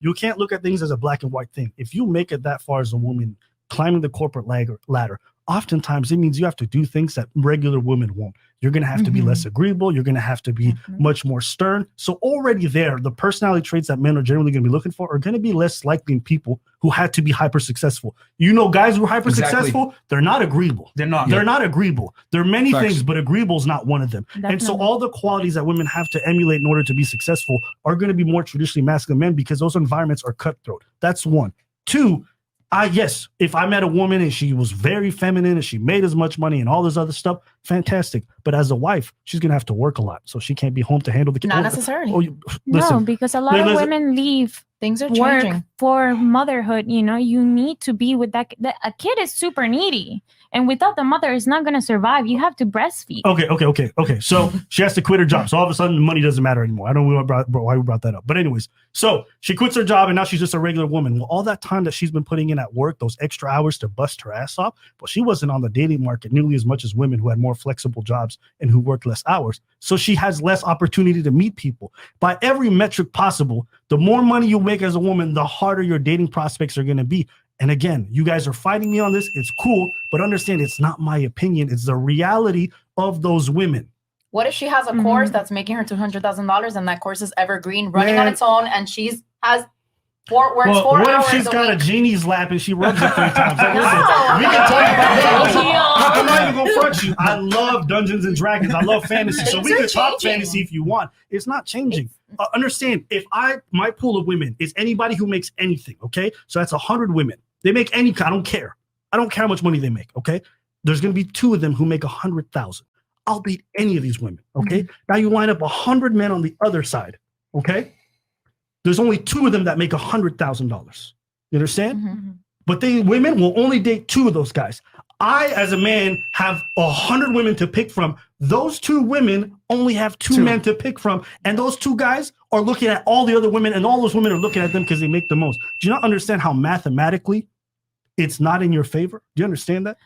You can't look at things as a black and white thing. If you make it that far as a woman climbing the corporate ladder, oftentimes it means you have to do things that regular women won't. You're going to have to be less agreeable. You're going to have to be much more stern. So already there, the personality traits that men are generally going to be looking for are going to be less likely in people who had to be hyper successful. You know, guys who are hyper successful, they're not agreeable. They're not agreeable. There are many things, but agreeable is not one of them. Definitely. And so all the qualities that women have to emulate in order to be successful are going to be more traditionally masculine men because those environments are cutthroat. That's one. Two, yes, if I met a woman and she was very feminine and she made as much money and all this other stuff, fantastic. But as a wife, she's going to have to work a lot. So she can't be home to handle the kids. Not necessarily. No, because a lot of women leave things are changing for motherhood. You know, you need to be with that. A kid is super needy. And without the mother, it's not going to survive. You have to breastfeed. Okay. So she has to quit her job. So all of a sudden, the money doesn't matter anymore. I don't know why we brought that up. But anyways, so she quits her job and now she's just a regular woman. Well, all that time that she's been putting in at work, those extra hours to bust her ass off, well, she wasn't on the dating market nearly as much as women who had more flexible jobs and who worked less hours. So she has less opportunity to meet people. By every metric possible, the more money you make as a woman, the harder your dating prospects are going to be. And again, you guys are fighting me on this. It's cool, but understand it's not my opinion. It's the reality of those women. What if she has a course that's making her $200,000 and that course is evergreen, running on its own, and works 4 hours what if she's got a genie's lap and she rubs it 3 times? Like, listen, we can talk about that. I'm not even going to front you. I love Dungeons and Dragons. I love fantasy. So we can talk fantasy if you want. It's not changing. Understand, if my pool of women is anybody who makes anything, okay? So that's 100 women. They make any, I don't care. I don't care how much money they make, okay? There's going to be 2 of them who make 100,000. I'll date any of these women, okay? Now you line up 100 men on the other side, okay? There's only 2 of them that make $100,000. You understand? But women will only date 2 of those guys. I, as a man, have 100 women to pick from. Those 2 women only have 2 men to pick from. And those 2 guys are looking at all the other women, and all those women are looking at them because they make the most. Do you not understand how mathematically it's not in your favor? Do you understand that?